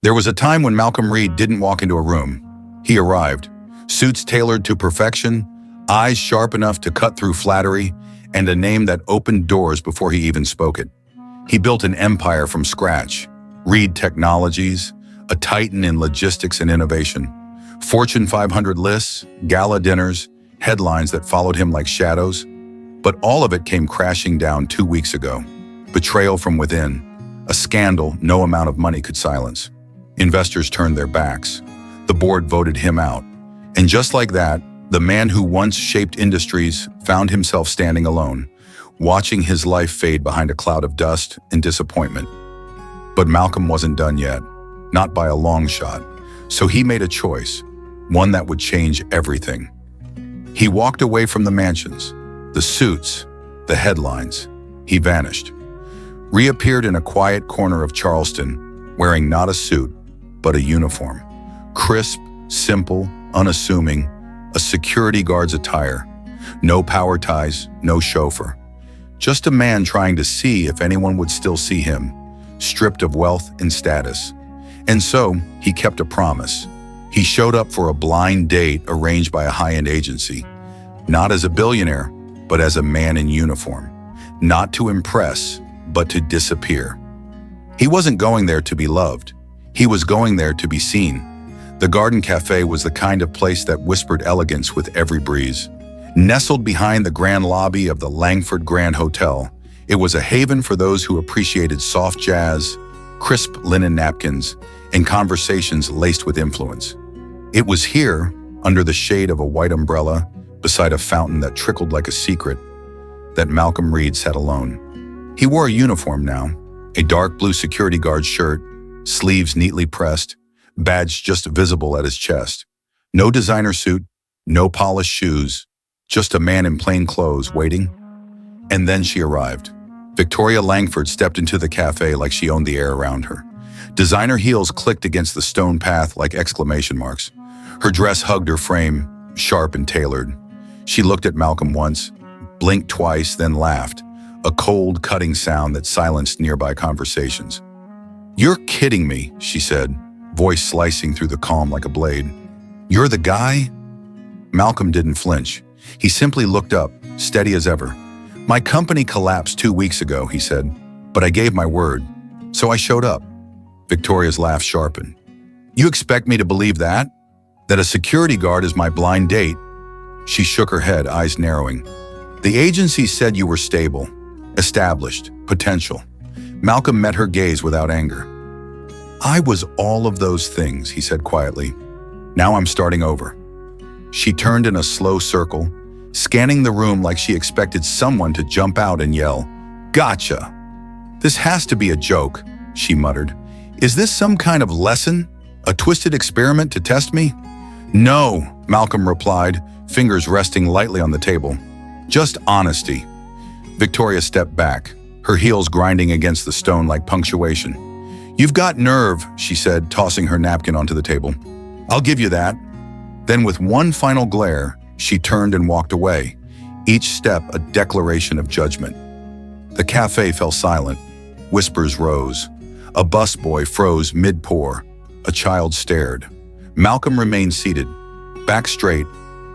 There was a time when Malcolm Reed didn't walk into a room. He arrived, suits tailored to perfection, eyes sharp enough to cut through flattery, and a name that opened doors before he even spoke it. He built an empire from scratch, Reed Technologies, a titan in logistics and innovation. Fortune 500 lists, gala dinners, headlines that followed him like shadows. But all of it came crashing down 2 weeks ago. Betrayal from within, a scandal no amount of money could silence. Investors turned their backs. The board voted him out. And just like that, the man who once shaped industries found himself standing alone, watching his life fade behind a cloud of dust and disappointment. But Malcolm wasn't done yet, not by a long shot. So he made a choice, one that would change everything. He walked away from the mansions, the suits, the headlines. He vanished. Reappeared in a quiet corner of Charleston, wearing not a suit, but a uniform. Crisp, simple, unassuming, a security guard's attire. No power ties, no chauffeur. Just a man trying to see if anyone would still see him, stripped of wealth and status. And so, he kept a promise. He showed up for a blind date arranged by a high-end agency. Not as a billionaire, but as a man in uniform. Not to impress, but to disappear. He wasn't going there to be loved. He was going there to be seen. The Garden Cafe was the kind of place that whispered elegance with every breeze. Nestled behind the grand lobby of the Langford Grand Hotel, it was a haven for those who appreciated soft jazz, crisp linen napkins, and conversations laced with influence. It was here, under the shade of a white umbrella, beside a fountain that trickled like a secret, that Malcolm Reed sat alone. He wore a uniform now, a dark blue security guard shirt, sleeves neatly pressed, badge just visible at his chest. No designer suit, no polished shoes, just a man in plain clothes waiting. And then she arrived. Victoria Langford stepped into the cafe like she owned the air around her. Designer heels clicked against the stone path like exclamation marks. Her dress hugged her frame, sharp and tailored. She looked at Malcolm once, blinked twice, then laughed, a cold, cutting sound that silenced nearby conversations. "You're kidding me," she said, voice slicing through the calm like a blade. "You're the guy?" Malcolm didn't flinch. He simply looked up, steady as ever. "My company collapsed 2 weeks ago," he said, "but I gave my word, so I showed up." Victoria's laugh sharpened. "You expect me to believe that? That a security guard is my blind date?" She shook her head, eyes narrowing. "The agency said you were stable, established, potential." Malcolm met her gaze without anger. "I was all of those things," he said quietly. "Now I'm starting over." She turned in a slow circle, scanning the room like she expected someone to jump out and yell, "Gotcha!" "This has to be a joke," she muttered. "Is this some kind of lesson? A twisted experiment to test me?" "No," Malcolm replied, fingers resting lightly on the table. "Just honesty." Victoria stepped back, her heels grinding against the stone like punctuation. "You've got nerve," she said, tossing her napkin onto the table. "I'll give you that." Then with one final glare, she turned and walked away, each step a declaration of judgment. The cafe fell silent. Whispers rose. A busboy froze mid-pour. A child stared. Malcolm remained seated, back straight,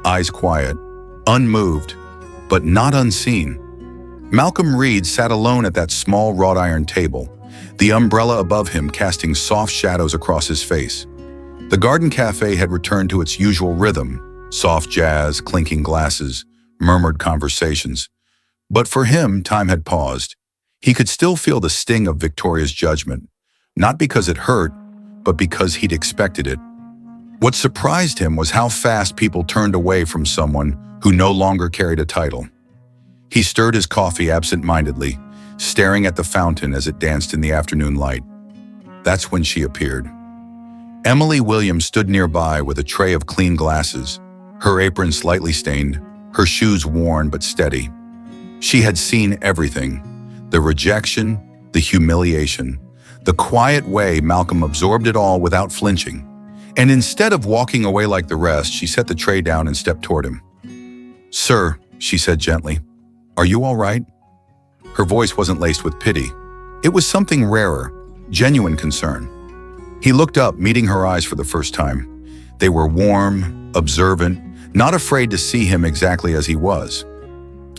eyes quiet, unmoved, but not unseen. Malcolm Reed sat alone at that small wrought iron table, the umbrella above him casting soft shadows across his face. The Garden Cafe had returned to its usual rhythm, soft jazz, clinking glasses, murmured conversations. But for him, time had paused. He could still feel the sting of Victoria's judgment, not because it hurt, but because he'd expected it. What surprised him was how fast people turned away from someone who no longer carried a title. He stirred his coffee absent-mindedly, staring at the fountain as it danced in the afternoon light. That's when she appeared. Emily Williams stood nearby with a tray of clean glasses, her apron slightly stained, her shoes worn but steady. She had seen everything: the rejection, the humiliation, the quiet way Malcolm absorbed it all without flinching. And instead of walking away like the rest, she set the tray down and stepped toward him. "Sir," she said gently, "are you all right?" Her voice wasn't laced with pity. It was something rarer, genuine concern. He looked up, meeting her eyes for the first time. They were warm, observant, not afraid to see him exactly as he was.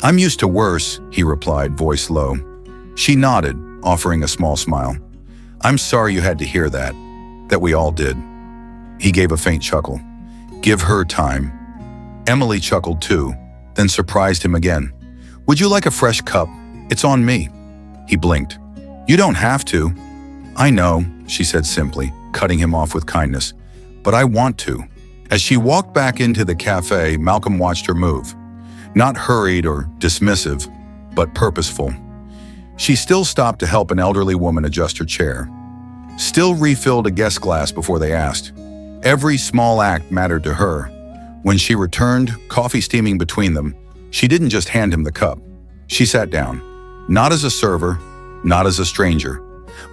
"I'm used to worse," he replied, voice low. She nodded, offering a small smile. "I'm sorry you had to hear that we all did." He gave a faint chuckle. "Give her time." Emily chuckled too, then surprised him again. "Would you like a fresh cup? It's on me." He blinked. "You don't have to." "I know," she said simply, cutting him off with kindness. "But I want to." As she walked back into the cafe, Malcolm watched her move. Not hurried or dismissive, but purposeful. She still stopped to help an elderly woman adjust her chair. Still refilled a guest glass before they asked. Every small act mattered to her. When she returned, coffee steaming between them, she didn't just hand him the cup. She sat down, not as a server, not as a stranger,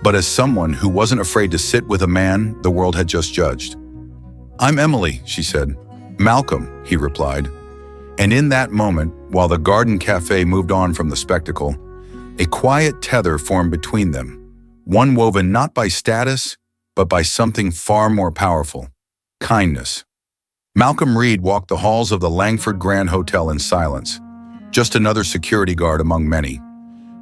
but as someone who wasn't afraid to sit with a man the world had just judged. "I'm Emily," she said. "Malcolm," he replied. And in that moment, while the garden cafe moved on from the spectacle, a quiet tether formed between them, one woven not by status, but by something far more powerful: kindness. Malcolm Reed walked the halls of the Langford Grand Hotel in silence, just another security guard among many.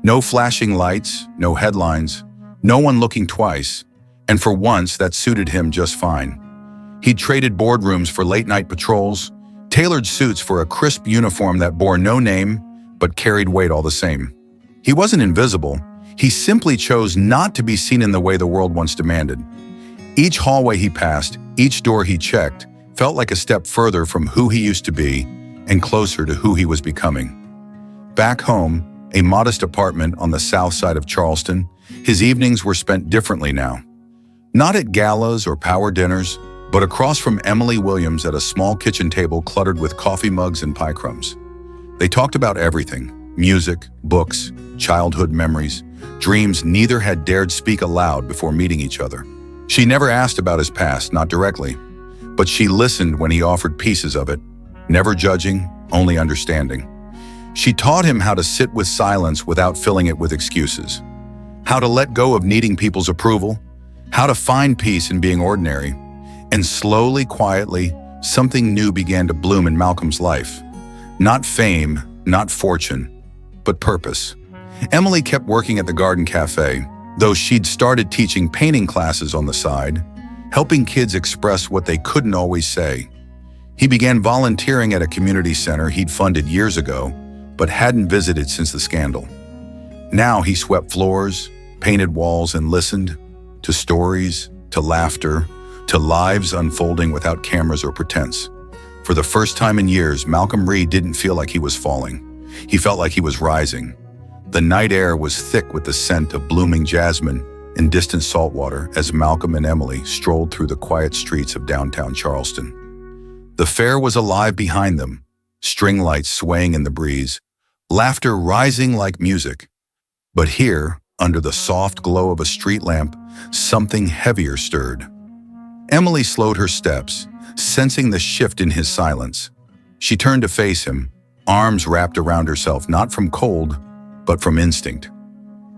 No flashing lights, no headlines, no one looking twice, and for once that suited him just fine. He'd traded boardrooms for late-night patrols, tailored suits for a crisp uniform that bore no name, but carried weight all the same. He wasn't invisible, he simply chose not to be seen in the way the world once demanded. Each hallway he passed, each door he checked, felt like a step further from who he used to be and closer to who he was becoming. Back home, a modest apartment on the south side of Charleston, his evenings were spent differently now. Not at galas or power dinners, but across from Emily Williams at a small kitchen table cluttered with coffee mugs and pie crumbs. They talked about everything: music, books, childhood memories, dreams neither had dared speak aloud before meeting each other. She never asked about his past, not directly, but she listened when he offered pieces of it, never judging, only understanding. She taught him how to sit with silence without filling it with excuses, how to let go of needing people's approval, how to find peace in being ordinary. And slowly, quietly, something new began to bloom in Malcolm's life. Not fame, not fortune, but purpose. Emily kept working at the garden cafe, though she'd started teaching painting classes on the side, helping kids express what they couldn't always say. He began volunteering at a community center he'd funded years ago, but hadn't visited since the scandal. Now he swept floors, painted walls, and listened to stories, to laughter, to lives unfolding without cameras or pretense. For the first time in years, Malcolm Reed didn't feel like he was falling. He felt like he was rising. The night air was thick with the scent of blooming jasmine and distant saltwater as Malcolm and Emily strolled through the quiet streets of downtown Charleston. The fair was alive behind them, string lights swaying in the breeze, laughter rising like music. But here, under the soft glow of a street lamp, something heavier stirred. Emily slowed her steps, sensing the shift in his silence. She turned to face him, arms wrapped around herself, not from cold, but from instinct.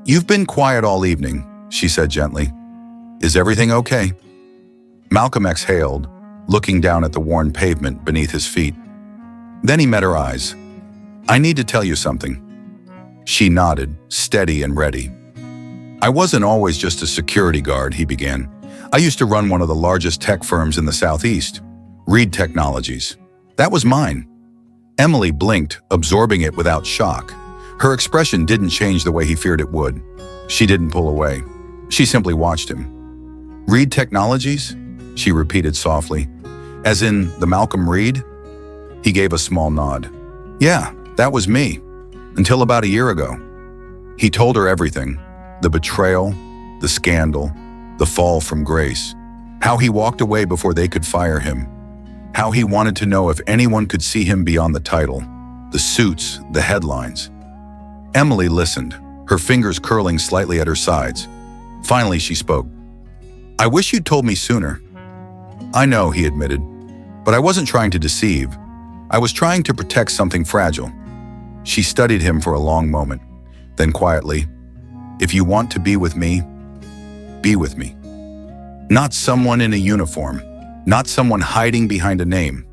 "You've been quiet all evening," she said gently. "Is everything okay?" Malcolm exhaled, looking down at the worn pavement beneath his feet. Then he met her eyes. "I need to tell you something." She nodded, steady and ready. "I wasn't always just a security guard," he began. "I used to run one of the largest tech firms in the Southeast, Reed Technologies. That was mine." Emily blinked, absorbing it without shock. Her expression didn't change the way he feared it would. She didn't pull away. She simply watched him. "Reed Technologies?" she repeated softly. "As in the Malcolm Reed?" He gave a small nod. "Yeah, that was me. Until about a year ago." He told her everything: the betrayal, the scandal, the fall from grace, how he walked away before they could fire him, how he wanted to know if anyone could see him beyond the title, the suits, the headlines. Emily listened, her fingers curling slightly at her sides. Finally, she spoke. "I wish you'd told me sooner." "I know," he admitted, "but I wasn't trying to deceive. I was trying to protect something fragile." She studied him for a long moment, then quietly, "If you want to be with me, be with me." Not someone in a uniform. Not someone hiding behind a name.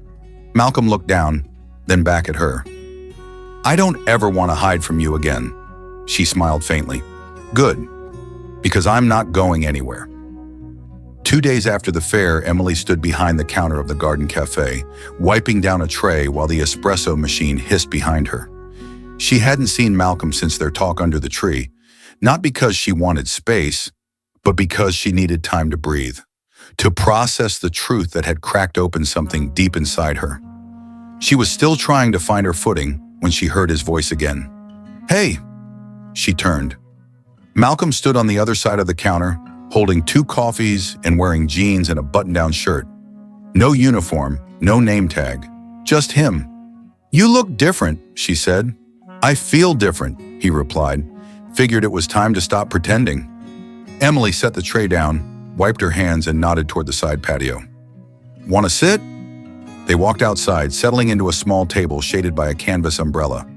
Malcolm looked down, then back at her. I don't ever want to hide from you again. She smiled faintly. Good, because I'm not going anywhere. 2 days after the fair, Emily stood behind the counter of the Garden Cafe, wiping down a tray while the espresso machine hissed behind her. She hadn't seen Malcolm since their talk under the tree, not because she wanted space, but because she needed time to breathe, to process the truth that had cracked open something deep inside her. She was still trying to find her footing when she heard his voice again. Hey! She turned. Malcolm stood on the other side of the counter, holding 2 coffees and wearing jeans and a button-down shirt. No uniform, no name tag, just him. You look different, she said. I feel different, he replied. Figured it was time to stop pretending. Emily set the tray down, wiped her hands, and nodded toward the side patio. Want to sit? They walked outside, settling into a small table shaded by a canvas umbrella.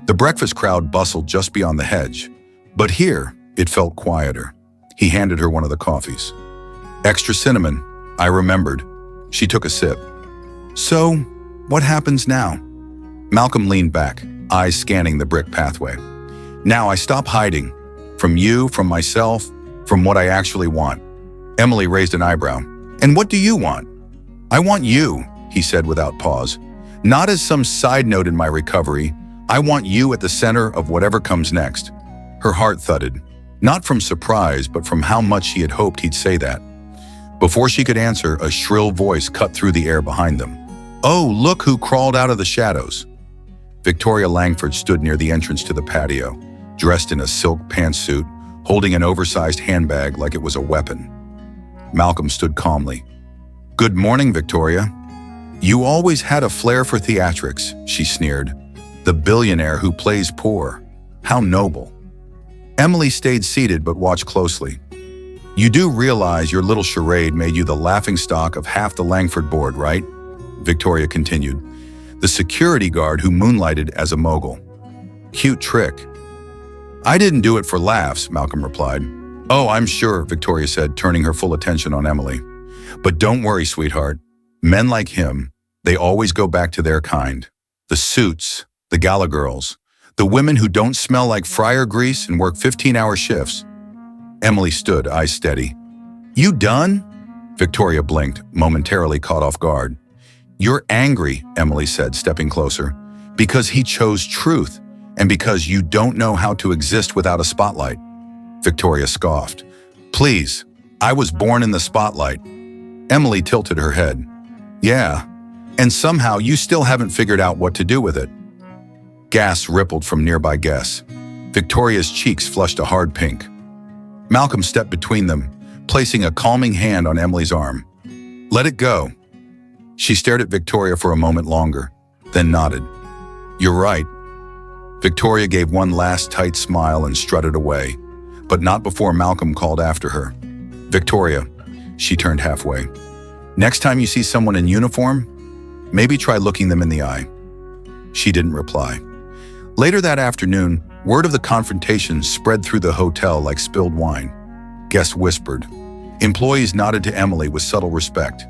The breakfast crowd bustled just beyond the hedge. But here, it felt quieter. He handed her one of the coffees. Extra cinnamon, I remembered. She took a sip. So, what happens now? Malcolm leaned back, eyes scanning the brick pathway. Now I stop hiding. From you, from myself, from what I actually want. Emily raised an eyebrow. And what do you want? I want you, he said without pause. Not as some side note in my recovery. I want you at the center of whatever comes next. Her heart thudded. Not from surprise, but from how much she had hoped he'd say that. Before she could answer, a shrill voice cut through the air behind them. Oh, look who crawled out of the shadows. Victoria Langford stood near the entrance to the patio, dressed in a silk pantsuit, holding an oversized handbag like it was a weapon. Malcolm stood calmly. Good morning, Victoria. You always had a flair for theatrics, she sneered. The billionaire who plays poor. How noble. Emily stayed seated but watched closely. You do realize your little charade made you the laughingstock of half the Langford board, right? Victoria continued. The security guard who moonlighted as a mogul. Cute trick. I didn't do it for laughs, Malcolm replied. Oh, I'm sure, Victoria said, turning her full attention on Emily. But don't worry, sweetheart. Men like him, they always go back to their kind. The suits, the gala girls, the women who don't smell like fryer grease and work 15-hour shifts. Emily stood, eyes steady. You done? Victoria blinked, momentarily caught off guard. You're angry, Emily said, stepping closer, because he chose truth and because you don't know how to exist without a spotlight. Victoria scoffed. Please, I was born in the spotlight. Emily tilted her head. Yeah, and somehow you still haven't figured out what to do with it. Gasps rippled from nearby guests. Victoria's cheeks flushed a hard pink. Malcolm stepped between them, placing a calming hand on Emily's arm. Let it go. She stared at Victoria for a moment longer, then nodded. You're right. Victoria gave one last tight smile and strutted away, but not before Malcolm called after her. Victoria, she turned halfway. Next time you see someone in uniform, maybe try looking them in the eye. She didn't reply. Later that afternoon, word of the confrontation spread through the hotel like spilled wine. Guests whispered. Employees nodded to Emily with subtle respect.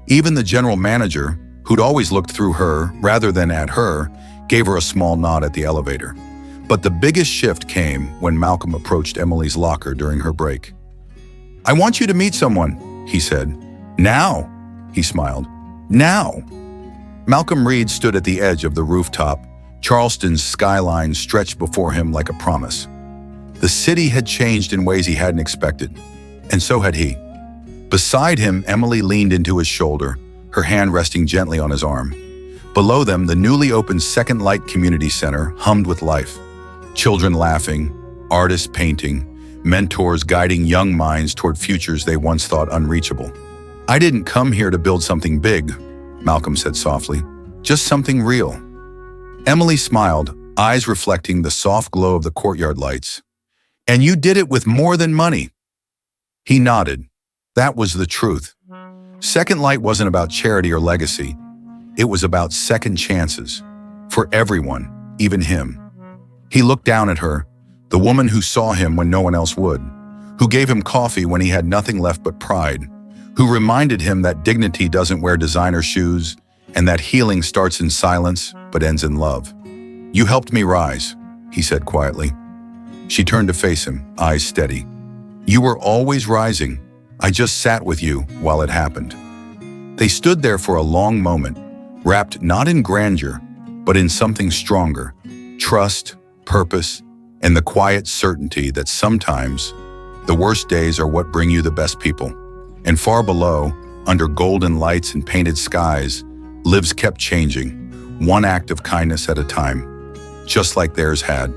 Even the general manager, who'd always looked through her rather than at her, gave her a small nod at the elevator. But the biggest shift came when Malcolm approached Emily's locker during her break. I want you to meet someone, he said. Now, he smiled. Now. Malcolm Reed stood at the edge of the rooftop. Charleston's skyline stretched before him like a promise. The city had changed in ways he hadn't expected, and so had he. Beside him, Emily leaned into his shoulder, her hand resting gently on his arm. Below them, the newly opened Second Light Community Center hummed with life. Children laughing, artists painting, mentors guiding young minds toward futures they once thought unreachable. I didn't come here to build something big, Malcolm said softly, just something real. Emily smiled, eyes reflecting the soft glow of the courtyard lights. And you did it with more than money. He nodded. That was the truth. Second Light wasn't about charity or legacy. It was about second chances. For everyone, even him. He looked down at her, the woman who saw him when no one else would, who gave him coffee when he had nothing left but pride, who reminded him that dignity doesn't wear designer shoes and that healing starts in silence but ends in love. "You helped me rise," he said quietly. She turned to face him, eyes steady. "You were always rising. I just sat with you while it happened." They stood there for a long moment, wrapped not in grandeur, but in something stronger: trust, purpose, and the quiet certainty that sometimes the worst days are what bring you the best people. And far below, under golden lights and painted skies, lives kept changing, one act of kindness at a time, just like theirs had.